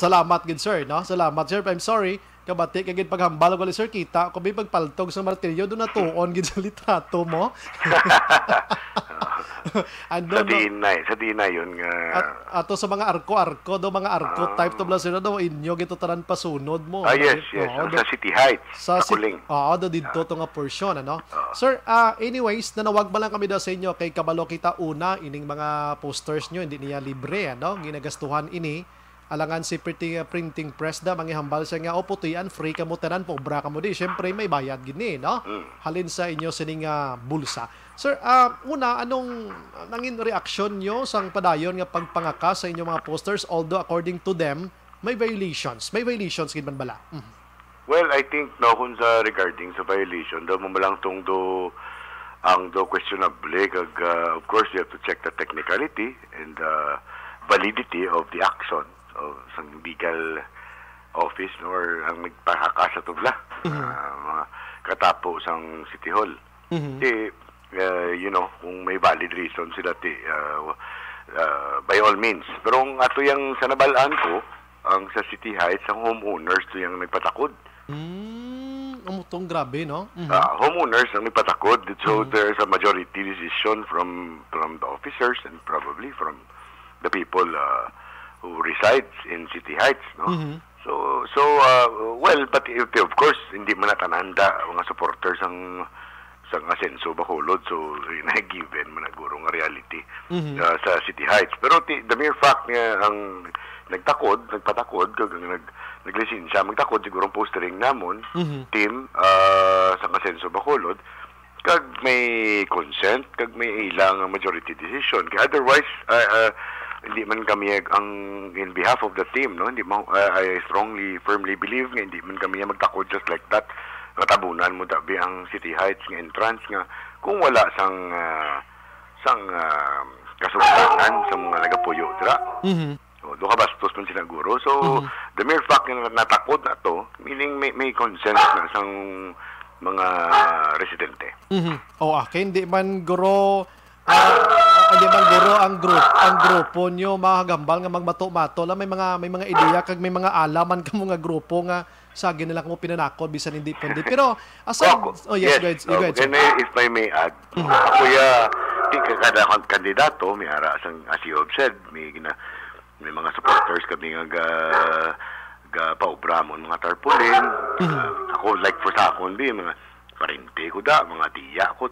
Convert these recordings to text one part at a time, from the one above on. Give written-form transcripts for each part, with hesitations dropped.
Salamat gid sir, no? Salamat sir. I'm sorry. Kabati kagid paghambal ko sir kita ko may pagpaltog sa martilyo do na tuon gid sa litrato mo. Ando sa dinay yun nga. Ato sa mga arko-arko do mga arko type to blasino do inyo gito tanan pasunod mo. Yes. Sa City Heights. Sa Kuling. Do didto to nga portion ano. Sir, anyways, nanawag ba lang kami daw sa inyo kay kabalo kita una ining mga posters nyo hindi niya libre ano, ginagastuhan ini. Alangan si printing press da manghihambal siya nga putian free ka mo tanan pobra ka mo di syempre may bayad gini no halin sa inyo sining bulsa. Sir, una anong nangin reaction nyo sang padayon nga pagpangaka sa inyong mga posters although according to them may violations gid man bala? Well, I think no kung sa regarding sa violation do mo lang tong ang questionable kag of course you have to check the technicality and validity of the action of sang legal office or ang nagpahaka sa tubla mga katapo sang City Hall. Kung may valid reason sila by all means. Pero ang ato yung sa nabalaan ko ang sa City Heights ang homeowners to yung nagpatakod. Amutong grabe no? Homeowners ang nagpatakod. So there's a majority decision from the officers and probably from the people who resides in City Heights, no? Well, but of course hindi man natananda mga supporters ang Asenso Bacolod, so na-given man naguro nga reality sa City Heights. Pero the mere fact nga ang nagpatakod kag naglisensya magtakod siguro postering namon team sa Asenso Bacolod kag may consent kag may ilang majority decision. Kaya otherwise hindi man kami ang in behalf of the team, no, hindi mo I firmly believe nga hindi man kami magtakod just like that katabunan mo dabi ang City Heights nga entrance nga kung wala sang kasultanan sa mga nagapuyo dira. Do ka bastos man sinaguro. So the mere fact nga natakod na to meaning may consent na sang mga residente. Hindi man guro ang grupo nyo mahagambal nga magmato-mato la may mga ideya kag may mga alaman kamo nga grupo nga sagin nila kung pinanakod bisan hindi pundi pero aside go ahead. If I may add, ako kada kandidato may ara sang as you have said may mga supporters kami nga paubramon mga tarpaulin. Ako like for sa akon mga parente ko mga tiya ko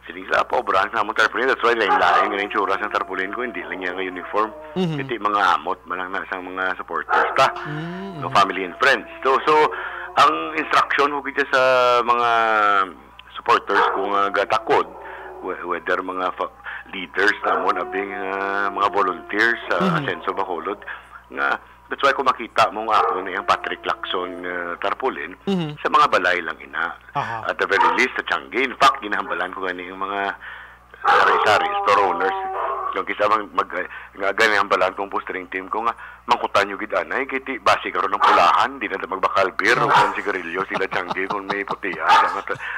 sining sa paubran sa mga tarpaulin. That's why lain-lain nga yung tsura sa tarpaulin ko hindi lang yung uniform. Hindi mga amot malang na sa mga supporters no, family and friends. So ang instruction ko kita sa mga supporters kung gatakod whether mga leaders namon abing mga volunteers sa Asenso Bacolod nga that's why kung makita mo nga ako na yung Patrick Lacson tarpaulin sa mga balay lang ina. At the very least sa Tiangge. In fact, ginahambalan ko gani yung mga sari-sari store owners. Yung kisa ganahambalan kong postering team ko nga mangkutan nyo gidanay kiti basi karon ng pulahan di na magbakal beer o kung sigarilyo sila Tiangge kung may putian.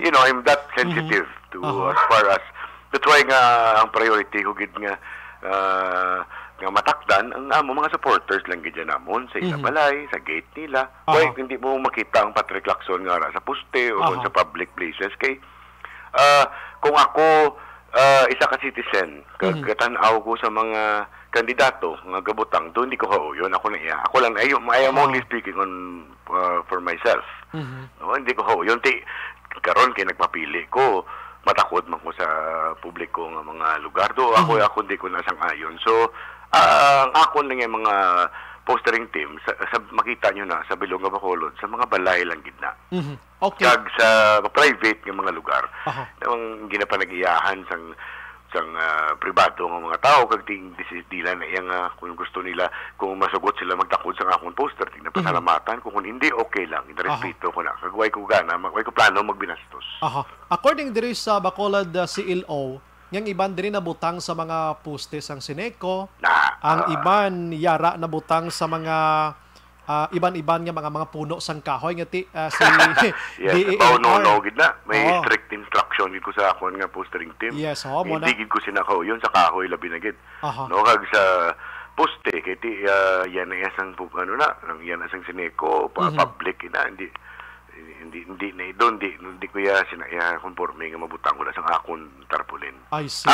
I'm that sensitive to as far as that's why nga ang priority ko gid nga matakdan ang mga supporters lang gidyan namon sa isa balay, sa gate nila. Why hindi mo makita ang Patrick Lacson nga sa poste o sa public places kay kung ako isa ka citizen kagatan-aw ko sa mga kandidato nga gabutang do hindi ko hauyon ako na iya. Ako lang I am only speaking on for myself. Hindi ko hauyon karon kay nagpapili ko matakod man ko sa publiko nga mga lugar do ako hindi ko nasang ayon. So ang ako lang yung mga postering team sa makita nyo na sa Bilonga Bacolod sa mga balay lang gitna. Okay. Kag sa private ng mga lugar. Ang ginapanag-iyahan sang pribado ng mga tao kag dila na iyang kung gusto nila kung masugot sila magtakod sa akong poster tingnan pasalamatan kung hindi okay lang respeto ko na kag way ko plano magbinastos. According diri sa Bacolod CLO yang iban diri nabutang sa mga postes ang Sineco, ang iban yara nabutang sa mga iban-iban nga mga puno sang kahoy nga si no gid na may strict instruction gid ko sa akon nga postering team. Yes, hindi gid ko sinakaw yun sa kahoy labi na gid. No kag sa poste kay ti yan na isang ano na yan na isang sineko public na hindi na doon hindi ko ya sinaya conforme nga mabutang ko na sang akon tarpaulin. I see.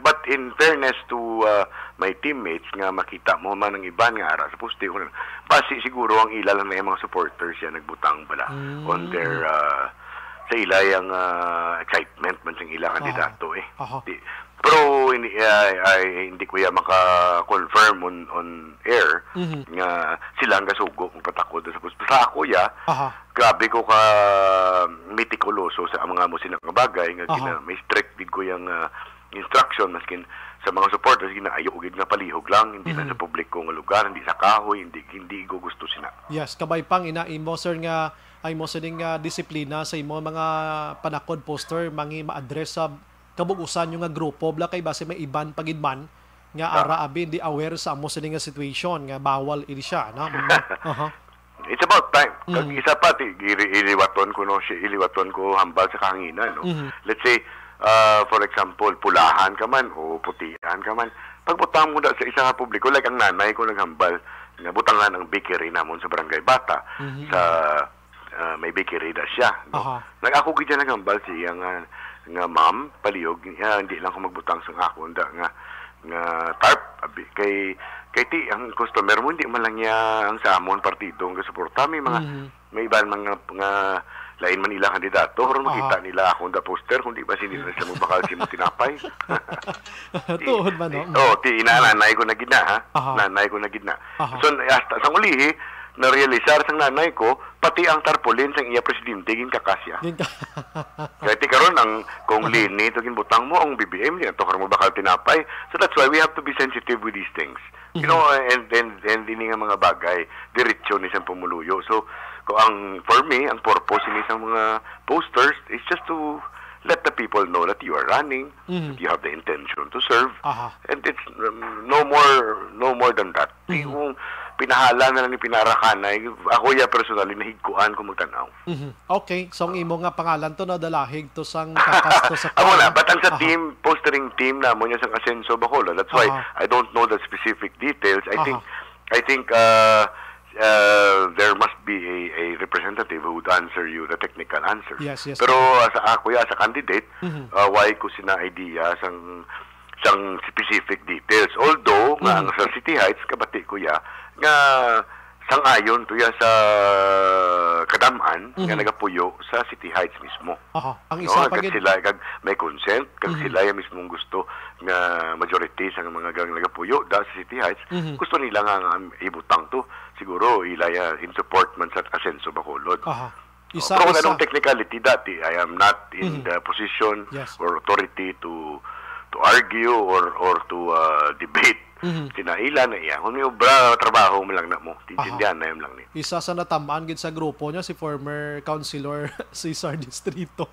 But in fairness to my teammates nga makita mo man ang iban nga ara sa poste ko basi siguro ang ila lang na yung mga supporters yan nagbutang bala on their sa ila yung excitement man sa ila kandidato pero hindi ko ya maka-confirm on air nga sila ang kasugo kung patakod sa poste. Sa ako grabe ko ka meticuloso sa mga mo sinang bagay nga may strict gid ko yung instruction maskin sa mga supporters ginaayo gid nga palihog lang hindi na sa publiko nga lugar hindi sa kahoy hindi ko gusto sina. Yes, kabay pang imo sir nga ay mo sa ding disiplina sa imo mga panakod poster mangi ma-address sa kabugusan yung nga grupo bla kay base may iban pagidman nga ara abi hindi aware sa amo sa ding situation nga bawal ini siya no. It's about time. Kag isa pa iliwaton ko hambal sa kahanginan no. Let's say for example pulahan ka man o putihan ka man pagbutang mo sa isa nga publiko like ang nanay ko naghambal nga butangan ang bakery namon sa Barangay Bata sa may bakery da siya no. Nag-ako gid naghambal siya nga ma'am palihog hindi lang ko magbutang sa ako nga tarp kay ti ang customer mo hindi man lang niya ang sa amon partido ang suporta may iban mga lain man nila kandidato pero makita nila ako da poster kundi ba sinila sa mo bakal si mo tinapay tuhod man no ti nanay ko na gidna nanay ko na gidna so hasta sa ulihi na-realisar sang nanay ko pati ang tarpaulin sang iya presidente gin kakasya. Kaya ti karon ang kung lini to gin butang mo ang BBM niya to karon mo bakal tinapay. So that's why we have to be sensitive with these things. You know, and dini nga mga bagay diretso ni sang pumuluyo. So for me ang purpose ni sang mga posters is just to let the people know that you are running, that you have the intention to serve, and it's no more than that. Yung pinahala na lang ni pinarakanay, ako ya personally nahigkuan ko magtanaw. Okay, so ang imo nga pangalan to na dalahig to sang kakasto sa ako na, but ang sa team, postering team na mo niya sang Asenso Bacolod. That's why I don't know the specific details. I think there must be a representative who would answer you the technical answers. Yes. Pero sa ako sa candidate, why ko sina idea sang specific details. Although nga ang sa City Heights kabati ko ya nga sangayon to ya sa kadaman nga nagapuyo sa City Heights mismo. Ang isa pa sila kag may consent kag sila ya mismong gusto nga majority sa mga gang nagapuyo da sa City Heights gusto nila nga ibutang to siguro ilaya in support man sa Asenso Bacolod. Pero kung anong technicality dati I am not in the position or authority to argue or to debate kinailan na iya kung may obra trabaho mo lang na mo tindihan na yun lang ni isa sa natamaan gid sa grupo niya si former councilor Cesar Distrito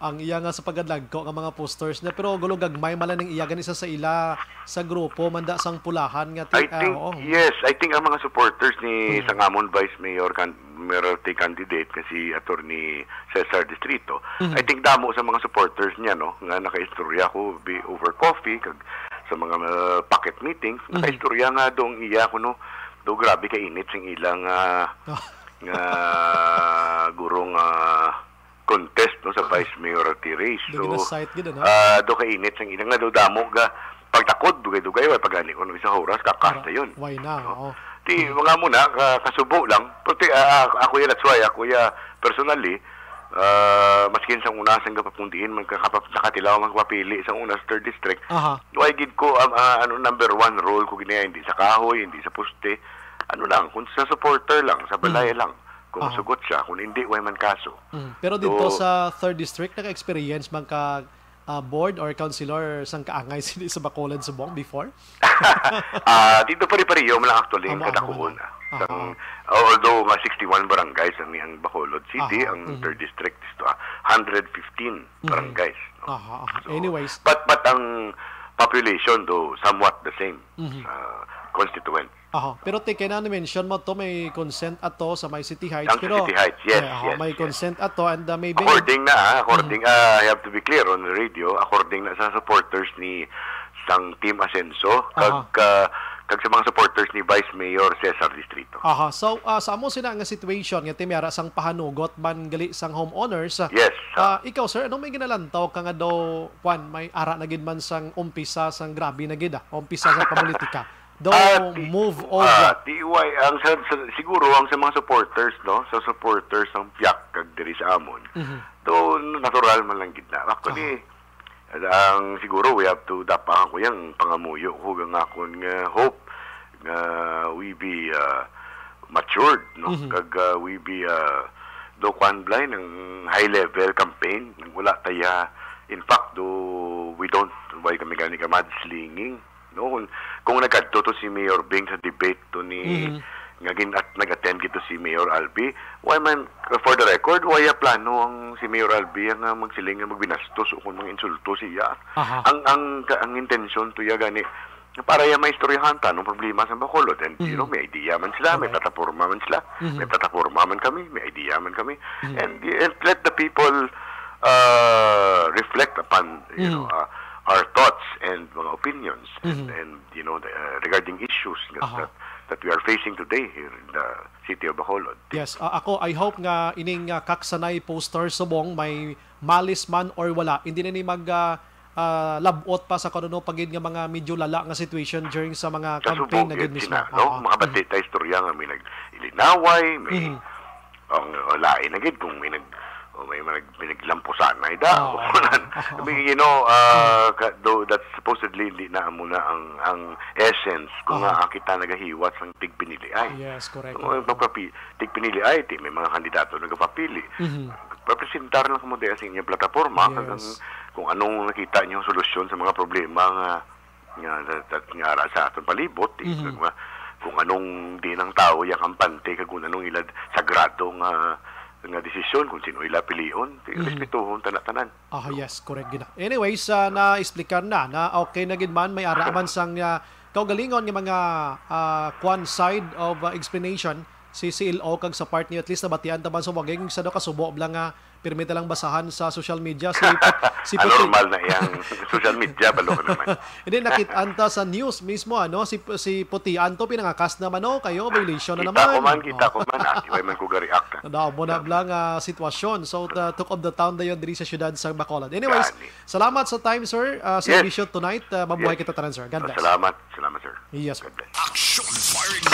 ang iya nga sa pagadlagko nga mga posters niya pero gulo gagmay man lang iya ganisa sa ila sa grupo manda sang pulahan nga I think ang mga supporters ni Sangamon Vice Mayoralty candidate kasi attorney Cesar Distrito I think damo sa mga supporters niya no nga nakaistorya ko over coffee kag sa mga pocket meetings nakaistorya nga dong iya ko no do grabe ka init sing ilang nga gurong contest no sa vice mayoralty race so do ka init sing ilang nga do damo ga pagtakod dugay-dugay way pagani ko no isang oras kakasta yun why na ti mga muna kasubo lang pero ako ya that's why ako ya personally maskin sa una sang kapapundiin man nakatilaw magpapili sa una sa 3rd district why gid ko number 1 role ko ginaya hindi sa kahoy hindi sa poste lang kung sa supporter lang sa balay lang kung sugot siya kung hindi why man kaso pero dito sa 3rd district naka-experience man ka board or councilor sang kaangay sila sa Bacolod Subong before dito pari-pariyo man lang actually kadakuon although nga 61 barangays ang Bacolod City ang 3rd district is 115 barangays so, anyways but ang population do somewhat the same constituent pero teke na mention mo to may consent ato sa may City Heights pero City Heights yes may consent ato and maybe according I have to be clear on the radio according na sa supporters ni sang Team Asenso kag sa mga supporters ni Vice Mayor Cesar Distrito. Aha. So, sa amo sina nga situation nga timyara sang pahanugot man gali sang homeowners. Yes. Ikaw sir, ano may ginalantaw ka nga daw kwan may ara na gid man sang umpisa sang grabe na gid umpisa sa politika. Do move over. Siguro ang sa mga supporters, no, sa supporters ng PIAC kag diri sa amon. Do natural man lang gid na. Actually, ang siguro we have to dapahan ko yang pangamuyo ko nga akon nga hope nga we be matured, no, kag we be do kwan blind ng high level campaign nang wala taya. In fact, do we don't why kami gani ka mudslinging, no, kung nagkadto to si Mayor Bing sa debate to ni nag-attend gito si Mayor Albi, why man, for the record, why plano ang si Mayor Albi nga magsiling nga magbinastos o kung mga insulto siya. Ang intensyon to ya gani para ya may istoryahan ta ng problema sa Bacolod, and you know, may idea man sila, may plataforma man sila, may plataforma man kami, may idea man kami, and let the people reflect upon you know our thoughts and mga opinions and you know regarding issues that we are facing today here in the city of Bacolod. Yes, ako I hope nga ining kaksanay poster subong may malis man or wala, hindi na ni mag labot pa sa kanuno pagid nga mga medyo lala nga situation during sa mga campaign na gid mismo. No? Mga batita istorya nga may nag-ilinaway, may lain na gid kung may pinaglampusan na ida. I mean, you know, though that's supposedly hindi na muna ang essence kung nga kita nagahiwat sang tigpinili ay. Yes, correct. Tigpinili ay, may mga kandidato nagapapili. Papresentar lang mo sa inyong plataforma kung anong nakita niyo solusyon sa mga problema nga sa atong palibot. Kung anong di ng tao yung kampante, kung anong ilad sagrado nga desisyon kung sino ila pilion, respetuhon tanan-tanan. Yes, correct gid. Anyways, na-explican na okay na gid man may ara man sang kaugalingon nga mga kwan side of explanation si CLO kag sa part niyo, at least nabatian taban sa waging sa do kasubo lang nga permita lang basahan sa social media si normal na yang social media balo naman. Hindi nakita sa news mismo si Puti Anto pinangakas naman kayo violation na naman. Kita ko man way man ko ga-react. Mo na lang sitwasyon. So talk of the town dayon diri sa syudad sa Bacolod. Anyways, salamat sa time sir sa episode tonight. Mabuhay kita tanan sir. God bless. Salamat sir. Yes sir. Action firing